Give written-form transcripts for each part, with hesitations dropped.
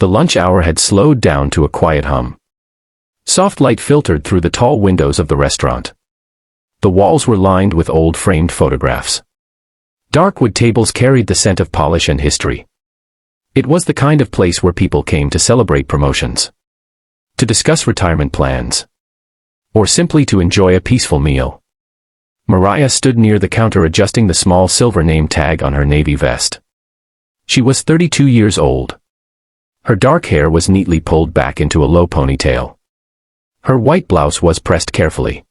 The lunch hour had slowed down to a quiet hum. Soft light filtered through the tall windows of the restaurant. The walls were lined with old framed photographs. Dark wood tables carried the scent of polish and history. It was the kind of place where people came to celebrate promotions, to discuss retirement plans, or simply to enjoy a peaceful meal. Mariah stood near the counter adjusting the small silver name tag on her navy vest. She was 32 years old. Her dark hair was neatly pulled back into a low ponytail. Her white blouse was pressed carefully.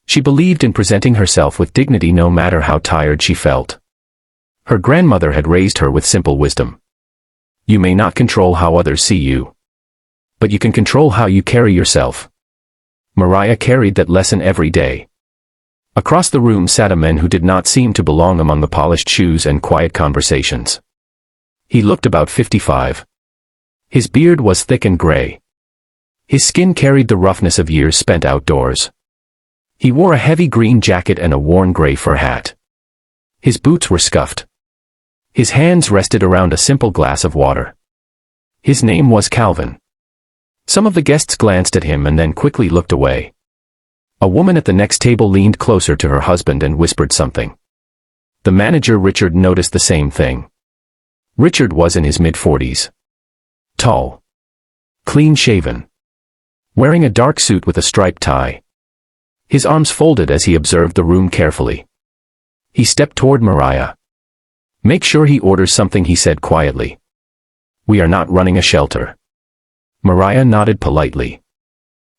She believed in presenting herself with dignity no matter how tired she felt. Her grandmother had raised her with simple wisdom. You may not control how others see you, but you can control how you carry yourself. Mariah carried that lesson every day. Across the room sat a man who did not seem to belong among the polished shoes and quiet conversations. He looked about 55. His beard was thick and gray. His skin carried the roughness of years spent outdoors. He wore a heavy green jacket and a worn gray fur hat. His boots were scuffed. His hands rested around a simple glass of water. His name was Calvin. Some of the guests glanced at him and then quickly looked away. A woman at the next table leaned closer to her husband and whispered something. The manager, Richard, noticed the same thing. Richard was in his mid-40s. Tall. Clean-shaven. Wearing a dark suit with a striped tie. His arms folded as he observed the room carefully. He stepped toward Mariah. Make sure he orders something, he said quietly. We are not running a shelter. Mariah nodded politely.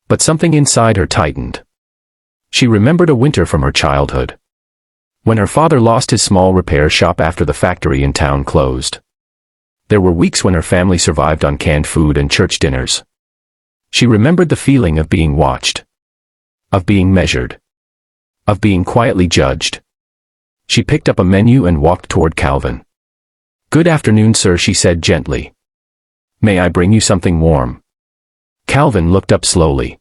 But something inside her tightened. She remembered a winter from her childhood, when her father lost his small repair shop after the factory in town closed. There were weeks when her family survived on canned food and church dinners. She remembered the feeling of being watched, of being measured, of being quietly judged. She picked up a menu and walked toward Calvin. Good afternoon, sir, she said gently. May I bring you something warm? Calvin looked up slowly.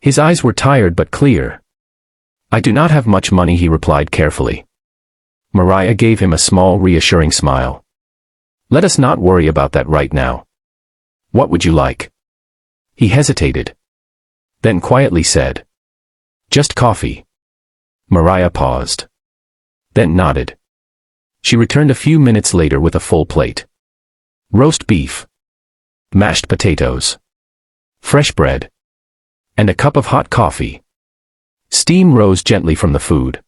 His eyes were tired but clear. I do not have much money, he replied carefully. Mariah gave him a small, reassuring smile. Let us not worry about that right now. What would you like? He hesitated. Then quietly said, just coffee. Mariah paused. Then nodded. She returned a few minutes later with a full plate. Roast beef, mashed potatoes, fresh bread, and a cup of hot coffee. Steam rose gently from the food.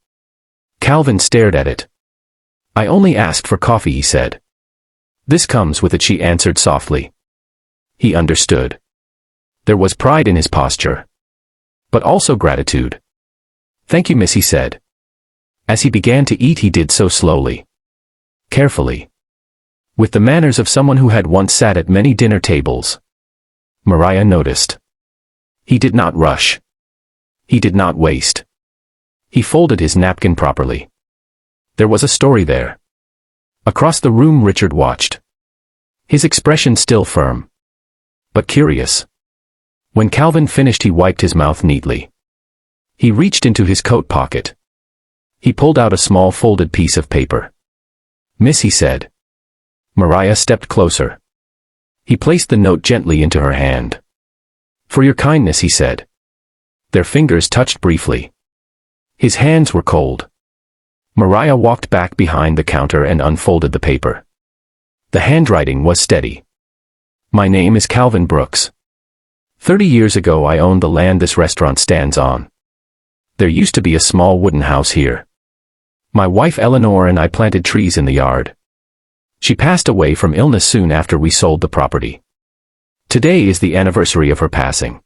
Calvin stared at it. I only asked for coffee, he said. This comes with it, she answered softly. He understood. There was pride in his posture, but also gratitude. Thank you, miss, he said. As he began to eat, he did so slowly, carefully, with the manners of someone who had once sat at many dinner tables. Mariah noticed. He did not rush. He did not waste. He folded his napkin properly. There was a story there. Across the room, Richard watched. His expression still firm, but curious. When Calvin finished, he wiped his mouth neatly. He reached into his coat pocket. He pulled out a small folded piece of paper. Miss, he said. Mariah stepped closer. He placed the note gently into her hand. For your kindness, he said. Their fingers touched briefly. His hands were cold. Mariah walked back behind the counter and unfolded the paper. The handwriting was steady. My name is Calvin Brooks. 30 years ago I owned the land this restaurant stands on. There used to be a small wooden house here. My wife Eleanor and I planted trees in the yard. She passed away from illness soon after we sold the property. Today is the anniversary of her passing.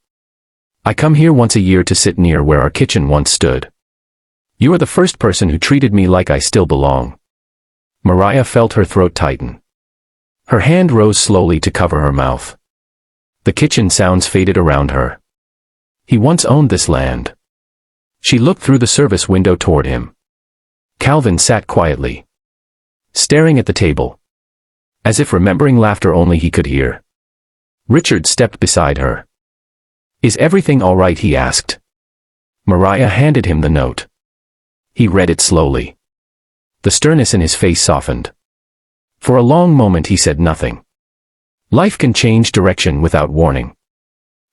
I come here once a year to sit near where our kitchen once stood. You are the first person who treated me like I still belong. Mariah felt her throat tighten. Her hand rose slowly to cover her mouth. The kitchen sounds faded around her. He once owned this land. She looked through the service window toward him. Calvin sat quietly, staring at the table, as if remembering laughter only he could hear. Richard stepped beside her. Is everything all right, he asked. Mariah handed him the note. He read it slowly. The sternness in his face softened. For a long moment he said nothing. Life can change direction without warning.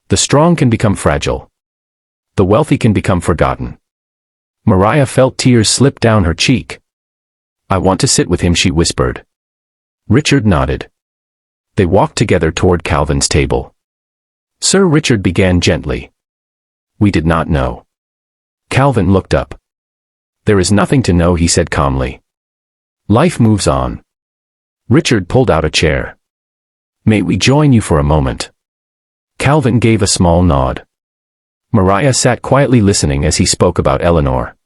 The strong can become fragile. The wealthy can become forgotten. Mariah felt tears slip down her cheek. "I want to sit with him," she whispered. Richard nodded. They walked together toward Calvin's table. "Sir," Richard began gently. "We did not know." Calvin looked up. "There is nothing to know," he said calmly. "Life moves on." Richard pulled out a chair. "May we join you for a moment?" Calvin gave a small nod. Mariah sat quietly listening as he spoke about Eleanor.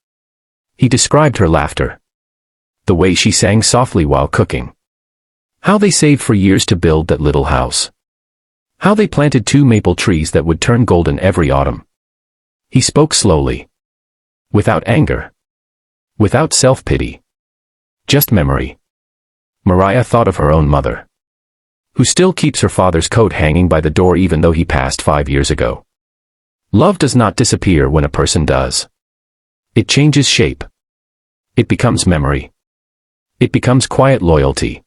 He described her laughter. The way she sang softly while cooking. How they saved for years to build that little house. How they planted 2 maple trees that would turn golden every autumn. He spoke slowly. Without anger. Without self-pity. Just memory. Mariah thought of her own mother, who still keeps her father's coat hanging by the door even though he passed 5 years ago. Love does not disappear when a person does. It changes shape. It becomes memory. It becomes quiet loyalty.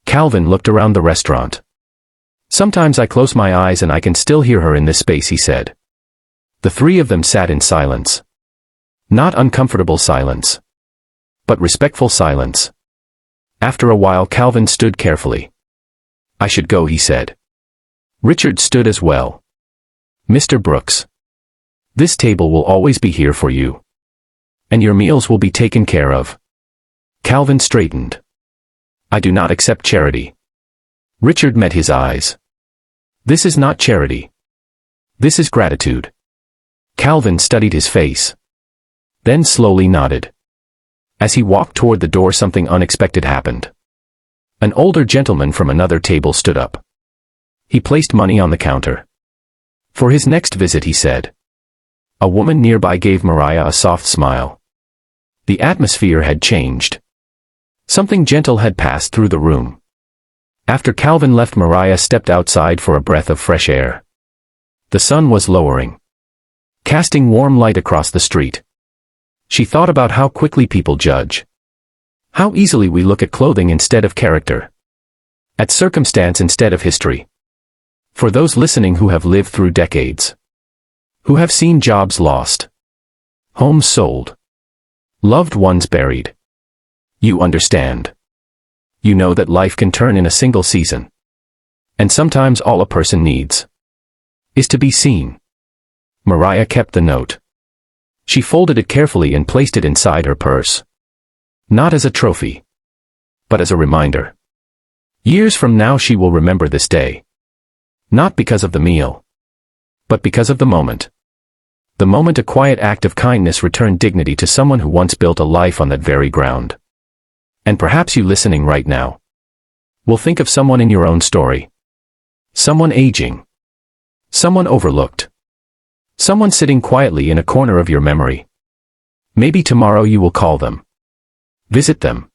Calvin looked around the restaurant. "Sometimes I close my eyes and I can still hear her in this space," he said. The 3 of them sat in silence. Not uncomfortable silence, but respectful silence. After a while Calvin stood carefully. "I should go," he said. Richard stood as well. "Mr. Brooks, this table will always be here for you. And your meals will be taken care of." Calvin straightened. "I do not accept charity." Richard met his eyes. "This is not charity. This is gratitude." Calvin studied his face. Then slowly nodded. As he walked toward the door, something unexpected happened. An older gentleman from another table stood up. He placed money on the counter. "For his next visit," he said. A woman nearby gave Mariah a soft smile. The atmosphere had changed. Something gentle had passed through the room. After Calvin left, Mariah stepped outside for a breath of fresh air. The sun was lowering, casting warm light across the street. She thought about how quickly people judge. How easily we look at clothing instead of character. At circumstance instead of history. For those listening who have lived through decades. Who have seen jobs lost. Homes sold. Loved ones buried. You understand. You know that life can turn in a single season. And sometimes all a person needs is to be seen. Mariah kept the note. She folded it carefully and placed it inside her purse. Not as a trophy, but as a reminder. Years from now she will remember this day. Not because of the meal, but because of the moment. The moment a quiet act of kindness returned dignity to someone who once built a life on that very ground. And perhaps you listening right now will think of someone in your own story. Someone aging. Someone overlooked. Someone sitting quietly in a corner of your memory. Maybe tomorrow you will call them. Visit them.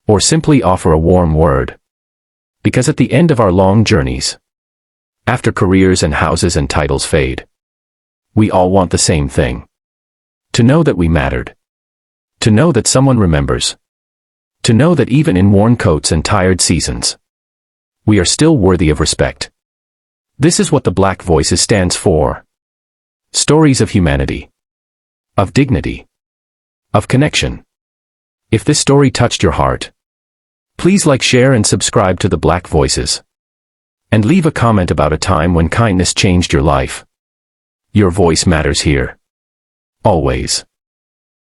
Or simply offer a warm word. Because at the end of our long journeys, after careers and houses and titles fade, we all want the same thing. To know that we mattered. To know that someone remembers. To know that even in worn coats and tired seasons, we are still worthy of respect. This is what the Black Voices stands for. Stories of humanity. Of dignity. Of connection. If this story touched your heart, please like, share and subscribe to the Black Voices. And leave a comment about a time when kindness changed your life. Your voice matters here. Always.